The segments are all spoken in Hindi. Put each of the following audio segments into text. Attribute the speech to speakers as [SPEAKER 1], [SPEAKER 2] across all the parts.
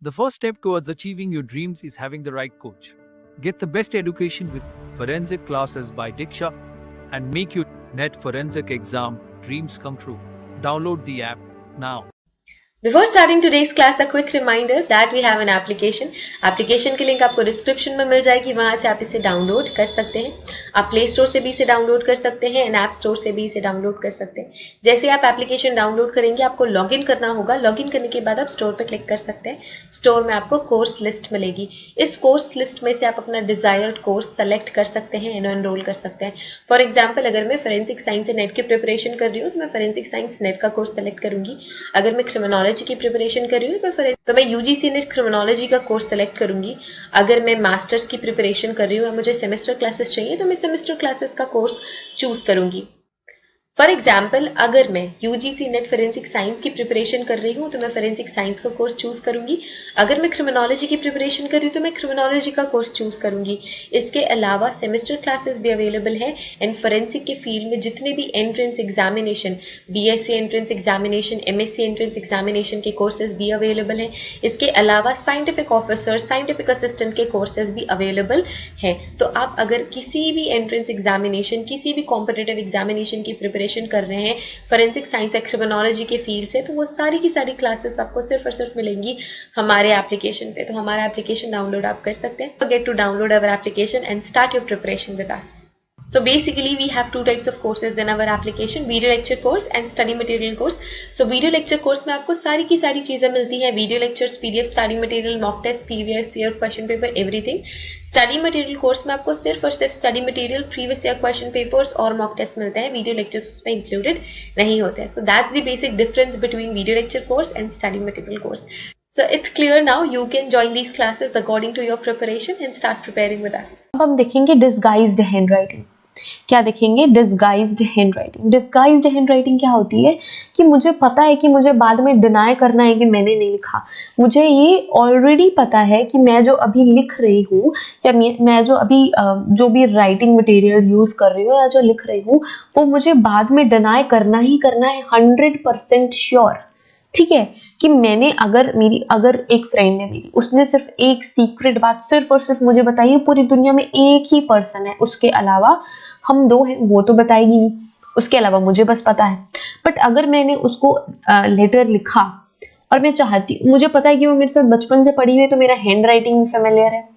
[SPEAKER 1] The first step towards achieving your dreams is having the right coach. Get the best education with forensic classes by Diksha and make your NET forensic exam dreams come true. Download the app now.
[SPEAKER 2] Before starting today's class, a quick reminder that we have an application. Application की लिंक आपको डिस्क्रिप्शन में मिल जाएगी, वहां से आप इसे डाउनलोड कर सकते हैं. आप प्ले स्टोर से भी इसे डाउनलोड कर सकते हैं एंड ऐप स्टोर से भी इसे डाउनलोड कर सकते हैं. जैसे आप एप्लीकेशन डाउनलोड करेंगे आपको लॉगिन करना होगा. लॉगिन करने के बाद आप स्टोर पर क्लिक कर सकते हैं. स्टोर में आपको कोर्स लिस्ट मिलेगी. इस कोर्स लिस्ट में से आप अपना डिजायर्ड कोर्स सेलेक्ट कर सकते हैं एंड एनरोल कर सकते हैं. फॉर एग्जाम्पल, अगर मैं फोरेंसिक साइंस नेट की प्रिपरेशन कर रही हूँ तो मैं फोरेंसिक साइंस नेट का कोर्स सेलेक्ट करूंगी. अगर मैं क्रिमिनोलॉजी की प्रिपरेशन कर रही हूँ तो मैं यूजीसी नेट क्रिमिनोलॉजी का कोर्स सेलेक्ट करूंगी. अगर मैं मास्टर्स की प्रिपरेशन कर रही हूँ और मुझे सेमेस्टर क्लासेस चाहिए तो मैं सेमेस्टर क्लासेस का कोर्स चूज करूंगी. फॉर एग्जाम्पल, अगर मैं यूजीसी नेट फोरेंसिक साइंस की प्रिपरेशन कर रही हूँ तो मैं फोरेंसिक साइंस का कोर्स चूज करूंगी. अगर मैं क्रिमिनोलॉजी की प्रिपरेशन कर रही हूँ तो मैं क्रिमिनोलॉजी का कोर्स चूज करूंगी. इसके अलावा सेमेस्टर क्लासेस भी अवेलेबल है एंड फोरेंसिक के फील्ड में जितने भी entrance examination, BSc entrance examination, MSc entrance examination के कोर्सेज भी अवेलेबल हैं. इसके अलावा साइंटिफिक ऑफिसर, साइंटिफिक असिस्टेंट के कोर्सेज भी अवेलेबल हैं. तो आप अगर किसी भी एंट्रेंस एग्जामिनेशन, किसी भी कॉम्पिटिटिव एग्जामिनेशन की प्रिपरेशन कर रहे हैं फोरेंसिक साइंस या क्रिमिनोलॉजी के फील्ड से, तो वो सारी की सारी क्लासेस आपको सिर्फ और सिर्फ मिलेंगी हमारे एप्लीकेशन पे. तो हमारा एप्लीकेशन डाउनलोड आप कर सकते हैं. Get to download our application and start your preparation with us. So basically we have two types of courses in our application, video lecture course and study material course. So video lecture course में आपको सारी की सारी चीजें मिलती हैं. Video lectures, PDF, study material, mock test, previous year question paper, everything. Study material course में आपको सिर्फ और सिर्फ study material, previous year question papers और मॉक टेस्ट मिलते हैं. वीडियो लेक्चर्स उसमें इंक्लूडेड नहीं होते हैं. So that's the basic difference between video lecture course and study material course. So it's clear now. You can join these classes according to your preparation and start preparing with us.
[SPEAKER 3] अब हम देखेंगे डिस्गाइज्ड हैंडराइटिंग. क्या देखेंगे? Disguised handwriting. डिस्गाइज्ड हैंडराइटिंग क्या होती है कि मुझे पता है कि मुझे बाद में डिनाई करना है कि मैंने नहीं लिखा. मुझे ये ऑलरेडी पता है कि मैं जो अभी लिख रही हूँ या मैं जो अभी जो भी राइटिंग मटेरियल यूज कर रही हूँ या जो लिख रही हूँ वो मुझे बाद में डिनाई करना ही करना है. 100% श्योर. ठीक है कि मैंने अगर एक फ्रेंड है मेरी, उसने सिर्फ एक सीक्रेट बात सिर्फ और सिर्फ मुझे बताई है. पूरी दुनिया में एक ही पर्सन है, उसके अलावा हम दो हैं, वो तो बताएगी नहीं. उसके अलावा मुझे बस पता है. बट अगर मैंने उसको लेटर लिखा और मैं चाहती, मुझे पता है कि वो मेरे साथ बचपन से पढ़ी हुई है, तो मेरा हैंड राइटिंग फेमिलियर है.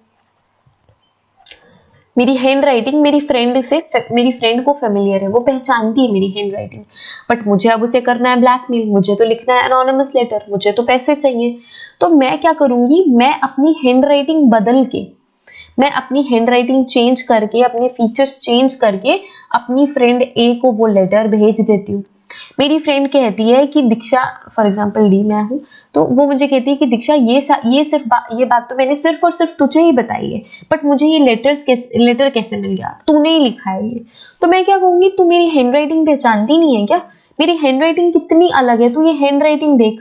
[SPEAKER 3] मेरी हैंड राइटिंग मेरी फ्रेंड को फेमिलियर है, वो पहचानती है मेरी हैंड राइटिंग. बट मुझे अब उसे करना है ब्लैकमेल, मुझे तो लिखना है एनोनिमस लेटर, मुझे तो पैसे चाहिए. तो मैं क्या करूंगी, मैं अपनी हैंड राइटिंग बदल के, मैं अपनी हैंड राइटिंग चेंज करके, अपने फीचर्स चेंज करके अपनी फ्रेंड ए को वो लेटर भेज देती हूँ. मेरी फ्रेंड कहती है कि दीक्षा, फॉर एग्जांपल डी मैं हूँ, तो वो मुझे कहती है कि दीक्षा ये बात तो मैंने सिर्फ और सिर्फ तुझे ही बताई है, बट मुझे ये लेटर कैसे मिल गया, तूने ही लिखा है ये. तो मैं क्या कहूंगी, तू मेरी हैंड राइटिंग पहचानती नहीं है क्या? मेरी हैंड राइटिंग कितनी अलग है, तू ये हैंड राइटिंग देख,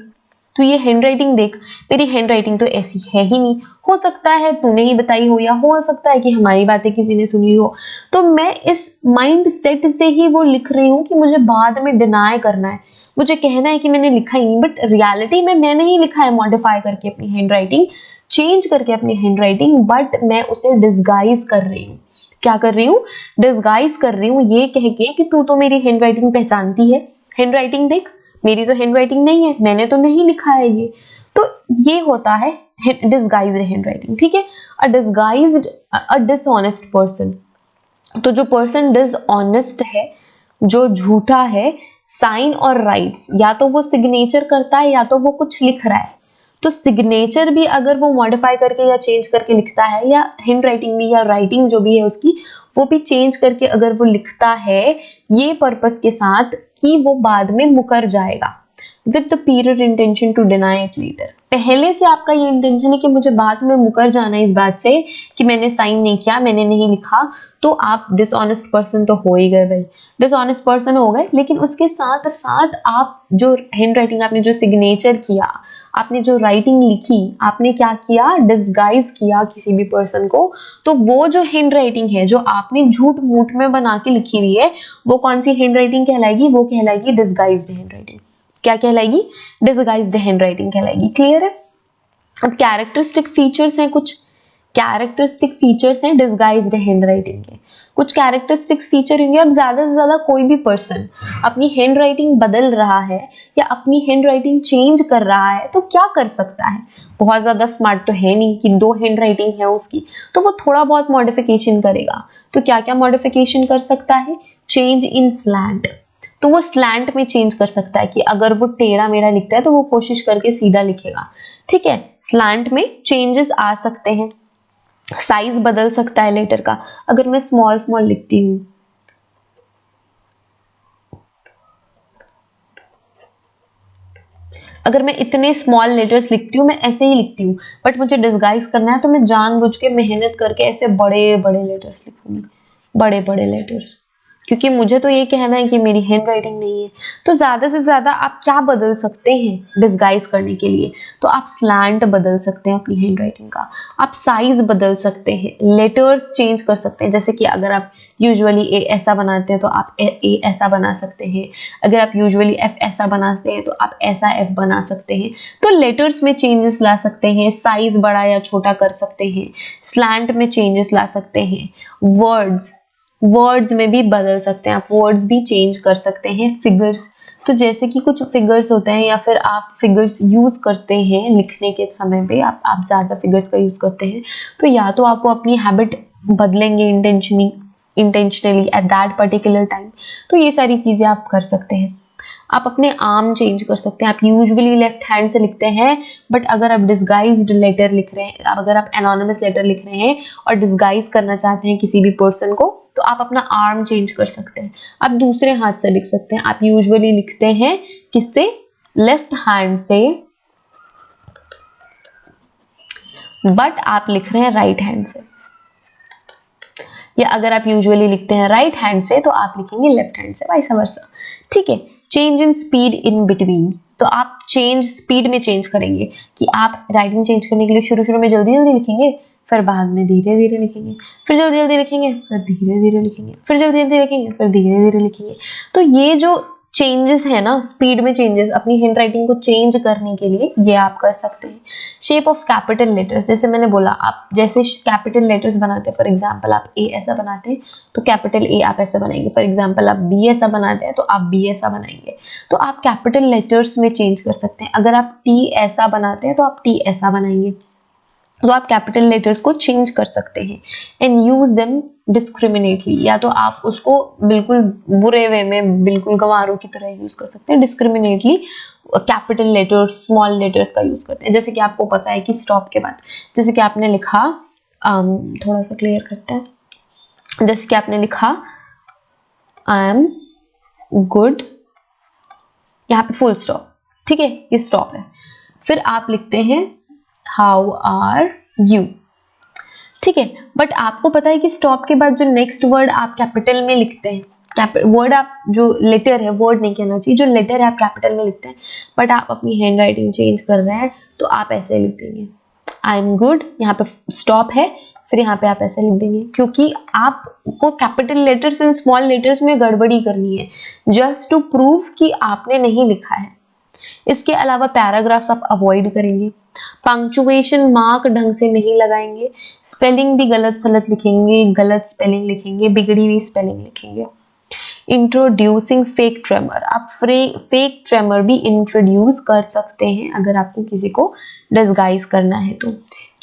[SPEAKER 3] मेरी हैंड राइटिंग तो ऐसी है ही नहीं. हो सकता है तूने ही बताई हो या हो सकता है कि हमारी बातें किसी ने सुन ली हो. तो मैं इस माइंड सेट से ही वो लिख रही हूँ कि मुझे बाद में डिनाई करना है, मुझे कहना है कि मैंने लिखा ही नहीं. बट रियलिटी में मैंने ही लिखा है, मॉडिफाई करके अपनी हैंड राइटिंग, चेंज करके अपनी हैंड राइटिंग. बट मैं उसे डिस्गाइज कर रही हूँ. क्या कर रही हूँ? डिस्गाइज कर रही हूँ, ये कह के कि तू तो मेरी हैंड राइटिंग पहचानती है, हैंड राइटिंग देख, मेरी तो हैंड राइटिंग नहीं है, मैंने तो नहीं लिखा है ये. तो ये होता है डिस्गाइज्ड हैंडराइटिंग. ठीक है. अ डिसऑनेस्ट पर्सन. तो जो पर्सन डिसऑनेस्ट है, जो झूठा है, साइन और राइट्स, या तो वो सिग्नेचर करता है या तो वो कुछ लिख रहा है. तो सिग्नेचर भी अगर वो मॉडिफाई करके या चेंज करके लिखता है, या हैंड राइटिंग भी या राइटिंग जो भी है उसकी, वो भी चेंज करके अगर वो लिखता है, ये पर्पस के साथ कि वो बाद में मुकर जाएगा, with the period intention to deny it later. पहले से आपका ये इंटेंशन है कि मुझे बाद में मुकर जाना है इस बात से कि मैंने साइन नहीं किया, मैंने नहीं लिखा, तो आप डिसऑनेस्ट पर्सन तो हो ही गए भाई, डिसऑनेस्ट पर्सन हो गए. लेकिन उसके साथ साथ आप जो हैंड राइटिंग, आपने जो सिग्नेचर किया, आपने जो राइटिंग लिखी, आपने क्या किया, डिस्गाइज किया किसी भी पर्सन को. तो वो जो हैंड राइटिंग है जो आपने झूठ मूठ में बना के लिखी हुई है, वो कौन सी हैंड राइटिंग कहलाएगी? वो कहलाएगी डिस्गाइज्ड हैंड राइटिंग. क्या कहलाएगी? डिस्गाइज्ड हैंड राइटिंग कहलाएगी. क्लियर है? अब कैरेक्टरिस्टिक फीचर्स हैं, कुछ कैरेक्टरिस्टिक फीचर्स हैं डिसगाइज्ड हैंडराइटिंग के। कुछ कैरेक्टरिस्टिक्स फीचर होंगे। अब ज्यादा से ज्यादा कोई भी पर्सन अपनी हैंडराइटिंग बदल रहा है या अपनी हैंडराइटिंग चेंज कर रहा है तो क्या कर सकता है? बहुत ज्यादा स्मार्ट तो है नहीं कि 2 हैंडराइटिंग है उसकी, तो वो थोड़ा बहुत मॉडिफिकेशन करेगा। तो क्या क्या मॉडिफिकेशन कर सकता है? चेंज इन स्लैंट, तो वो स्लैंट में चेंज कर सकता है कि अगर वो टेढ़ा मेढ़ा लिखता है तो वो कोशिश करके सीधा लिखेगा। ठीक है, स्लैंट में चेंजेस आ सकते हैं। साइज बदल सकता है लेटर का। अगर मैं स्मॉल स्मॉल लिखती हूँ, अगर मैं इतने स्मॉल लेटर्स लिखती हूँ, मैं ऐसे ही लिखती हूँ, बट मुझे डिस्गाइज करना है तो मैं जानबूझ के मेहनत करके ऐसे बड़े बड़े लेटर्स लिखूंगी, बड़े बड़े लेटर्स, क्योंकि मुझे तो ये कहना है कि मेरी हैंड राइटिंग नहीं है। तो ज्यादा से ज्यादा आप क्या बदल सकते हैं डिस्गाइज करने के लिए? तो आप स्लैंट बदल सकते हैं अपनी हैंड राइटिंग का, आप साइज बदल सकते हैं, लेटर्स चेंज कर सकते हैं। जैसे कि अगर आप यूजुअली ए ऐसा बनाते हैं तो आप ए ऐसा बना सकते हैं, अगर आप यूजुअली एफ ऐसा बनाते हैं तो आप ऐसा एफ बना सकते हैं। तो लेटर्स में चेंजेस ला सकते हैं, साइज बड़ा या छोटा कर सकते हैं, स्लैंट में चेंजेस ला सकते हैं, वर्ड्स में भी बदल सकते हैं, आप वर्ड्स भी चेंज कर सकते हैं। फिगर्स, तो जैसे कि कुछ फिगर्स होते हैं या फिर आप फिगर्स यूज करते हैं लिखने के समय पे, आप ज्यादा फिगर्स का यूज करते हैं, तो या तो आप वो अपनी हैबिट बदलेंगे intentionally at that particular time. तो ये सारी चीजें आप कर सकते हैं। आप अपने आर्म चेंज कर सकते हैं। आप यूजुअली लेफ्ट हैंड से लिखते हैं, बट अगर आप डिस्गाइज्ड लेटर लिख रहे हैं, अगर आप एनोनिमस लेटर लिख रहे हैं और डिस्गाइज करना चाहते हैं किसी भी पर्सन को, तो आप अपना आर्म चेंज कर सकते हैं। आप दूसरे हाथ से लिख सकते हैं। आप यूजुअली लिखते हैं किससे? लेफ्ट हैंड से, बट आप लिख रहे हैं राइट हैंड से। या अगर आप यूजुअली लिखते हैं राइट हैंड से तो आप लिखेंगे लेफ्ट हैंड से, वाइस वर्सा। ठीक है, change in speed in between, तो आप चेंज स्पीड में चेंज करेंगे कि आप राइटिंग चेंज करने के लिए शुरू में जल्दी जल्दी लिखेंगे, फिर बाद में धीरे धीरे लिखेंगे, फिर जल्दी जल्दी लिखेंगे, फिर धीरे धीरे लिखेंगे, फिर जल्दी जल्दी लिखेंगे, फिर धीरे धीरे लिखेंगे। तो ये जो चेंजेस है ना, स्पीड में चेंजेस, अपनी हैंड राइटिंग को चेंज करने के लिए ये आप कर सकते हैं। शेप ऑफ कैपिटल लेटर्स, जैसे मैंने बोला, आप जैसे कैपिटल लेटर्स बनाते हैं, फॉर एग्जांपल आप ए ऐसा बनाते हैं तो कैपिटल ए आप ऐसा बनाएंगे, फॉर एग्जांपल आप बी ऐसा बनाते हैं तो आप बी ऐसा बनाएंगे। तो आप कैपिटल लेटर्स में चेंज कर सकते हैं। अगर आप टी ऐसा बनाते हैं तो आप टी ऐसा बनाएंगे। तो आप कैपिटल लेटर्स को चेंज कर सकते हैं एंड यूज देम डिस्क्रिमिनेटली, या तो आप उसको बिल्कुल बुरे वे में, बिल्कुल गंवारों की तरह यूज कर सकते हैं। डिस्क्रिमिनेटली कैपिटल लेटर्स, स्मॉल लेटर्स का यूज करते हैं। जैसे कि आपको पता है कि स्टॉप के बाद, जैसे कि आपने लिखा, थोड़ा सा क्लियर करते हैं, जैसे कि आपने लिखा आई एम गुड, यहाँ पे फुल स्टॉप, ठीक है, ये स्टॉप है। फिर आप लिखते हैं हाउ आर यू, ठीक है, बट आपको पता है कि स्टॉप के बाद जो नेक्स्ट वर्ड आप कैपिटल में लिखते हैं, वर्ड आप जो लेटर है, वर्ड नहीं कहना चाहिए, जो लेटर है आप कैपिटल में लिखते हैं, बट आप अपनी हैंड राइटिंग चेंज कर रहे हैं तो आप ऐसे लिख देंगे आई एम गुड, यहाँ पे स्टॉप है, फिर यहाँ पे आप ऐसे लिख देंगे, क्योंकि आपको capital letters and small letters में गड़बड़ी करनी है, जस्ट टू प्रूव कि आपने नहीं लिखा है। इसके अलावा पैराग्राफ्स आप अवॉइड करेंगे, पंक्चुएशन मार्क ढंग से नहीं लगाएंगे, स्पेलिंग भी गलत सलत लिखेंगे, गलत स्पेलिंग लिखेंगे, बिगड़ी हुई स्पेलिंग लिखेंगे। इंट्रोड्यूसिंग फेक ट्रेमर, आप फेक ट्रेमर भी इंट्रोड्यूस कर सकते हैं अगर आपको किसी को डिस्गाइज करना है तो।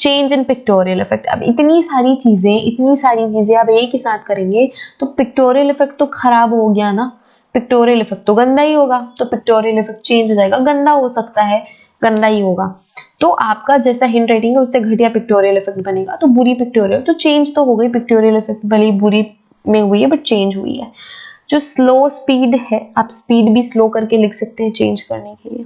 [SPEAKER 3] चेंज इन पिक्टोरियल इफेक्ट, अब इतनी सारी चीजें आप एक ही साथ करेंगे तो पिक्टोरियल इफेक्ट तो खराब हो गया ना, पिक्टोरियल इफेक्ट तो गंदा ही होगा, तो पिक्टोरियल इफेक्ट चेंज हो जाएगा, गंदा हो सकता है, गंदा ही होगा। तो आपका जैसा हैंड राइटिंग है उससे घटिया पिक्टोरियल इफेक्ट बनेगा, तो बुरी पिक्टोरियल, तो चेंज तो हो गई, पिक्टोरियल इफेक्ट भले ही बुरी में हुई है बट चेंज हुई है। जो स्लो स्पीड है, आप स्पीड भी स्लो करके लिख सकते हैं चेंज करने के लिए।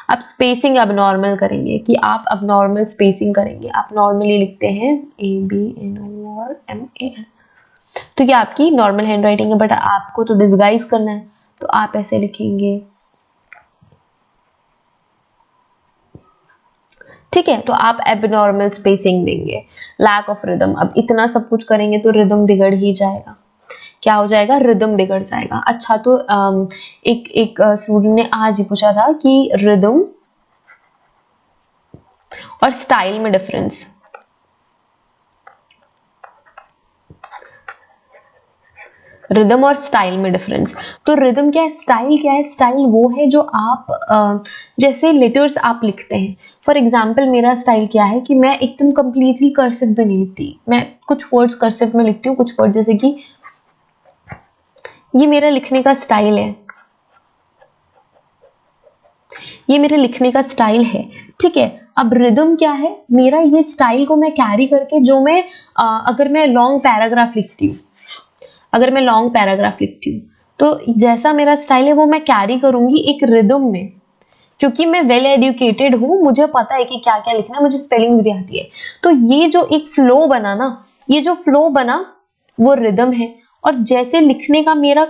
[SPEAKER 3] आप स्पेसिंग अब नॉर्मल करेंगे कि आप अब नॉर्मल स्पेसिंग करेंगे, आप नॉर्मली लिखते हैं ABNO और MAL, तो ये आपकी नॉर्मल हैंड राइटिंग है, बट आपको तो डिस्गाइज करना है तो आप ऐसे लिखेंगे, ठीक है। तो आप एबनॉर्मल स्पेसिंग देंगे, लैक ऑफ रिदम, अब इतना सब कुछ करेंगे तो रिदम बिगड़ ही जाएगा, क्या हो जाएगा, रिदम बिगड़ जाएगा। अच्छा, तो एक स्टूडेंट ने आज ही पूछा था कि रिदम और स्टाइल में डिफरेंस। रिदम और स्टाइल में डिफरेंस। तो रिदम क्या है, स्टाइल क्या है? स्टाइल वो है जो आप जैसे लेटर्स आप लिखते हैं। फॉर एग्जाम्पल मेरा स्टाइल क्या है कि मैं एकदम कंप्लीटली कर्सिव में नहीं लिखती, मैं कुछ वर्ड्स कर्सिव में लिखती हूँ, कुछ वर्ड जैसे कि ये मेरा लिखने का स्टाइल है, ये मेरे लिखने का स्टाइल है, ठीक है। अब रिदम क्या है, मेरा ये स्टाइल को मैं कैरी करके जो मैं अगर मैं लॉन्ग पैराग्राफ लिखती हूँ, अगर मैं लॉन्ग पैराग्राफ लिखती हूँ तो जैसा मेरा स्टाइल है वो मैं कैरी करूंगी एक रिदम में, क्योंकि मैं वेल एजुकेटेड हूँ, मुझे पता है कि क्या क्या लिखना है, मुझे स्पेलिंग्स भी आती है। तो ये जो एक फ्लो बना ना, ये जो फ्लो बना वो रिदम है, और जैसे लिखने का मेरा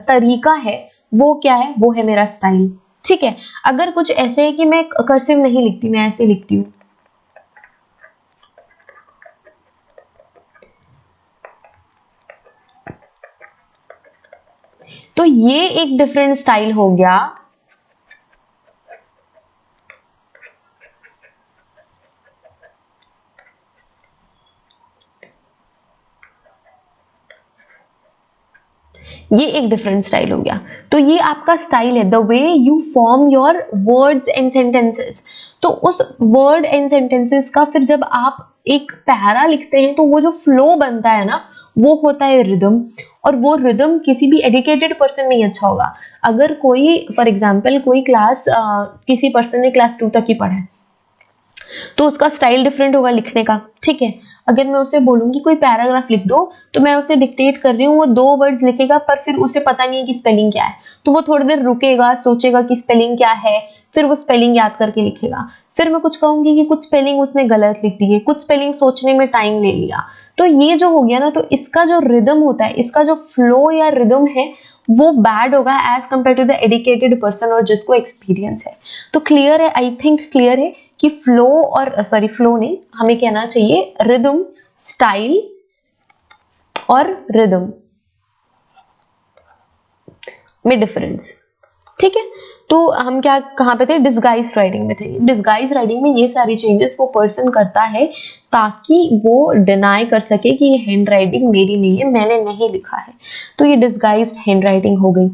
[SPEAKER 3] तरीका है वो क्या है, वो है मेरा स्टाइल, ठीक है। अगर कुछ ऐसे है कि मैं कर्सिव नहीं लिखती, मैं ऐसे लिखती हूँ, तो ये एक डिफरेंट स्टाइल हो गया। ये एक डिफरेंट स्टाइल हो गया। तो ये आपका स्टाइल है, the way you form your words and sentences. तो उस वर्ड एंड सेंटेंसेस का फिर जब आप एक पैरा लिखते हैं तो वो जो फ्लो बनता है ना, वो होता है रिदम। और वो रिदम किसी भी एजुकेटेड पर्सन में ही अच्छा होगा। अगर कोई फॉर एग्जाम्पल कोई किसी पर्सन ने क्लास 2 तक ही पढ़ा है तो उसका स्टाइल डिफरेंट होगा लिखने का, ठीक है। अगर मैं उसे बोलूंगी कोई पैराग्राफ लिख दो तो मैं उसे डिक्टेट कर रही हूँ, वो 2 वर्ड्स लिखेगा पर फिर उसे पता नहीं है कि स्पेलिंग क्या है, तो वो थोड़ी देर रुकेगा, सोचेगा कि स्पेलिंग क्या है, फिर वो स्पेलिंग याद करके लिखेगा। फिर मैं कुछ कहूंगी कि कुछ स्पेलिंग उसने गलत लिख दी है, कुछ स्पेलिंग सोचने में टाइम ले लिया। तो ये जो हो गया ना, तो इसका जो रिदम होता है, इसका जो फ्लो या रिदम है वो बैड होगा as compared to the educated person और जिसको एक्सपीरियंस है। तो क्लियर है, आई थिंक क्लियर है कि फ्लो और सॉरी फ्लो नहीं, हमें कहना चाहिए रिदम, स्टाइल और रिदम में डिफरेंस, ठीक है। तो हम क्या कहाँ पे थे, डिस्गाइज राइटिंग में थे। डिस्गाइज राइटिंग में ये सारी चेंजेस वो पर्सन करता है ताकि वो डिनाई कर सके कि ये हैंड राइटिंग मेरी नहीं है, मैंने नहीं लिखा है। तो ये डिस्गाइज्ड हैंड राइटिंग हो गई।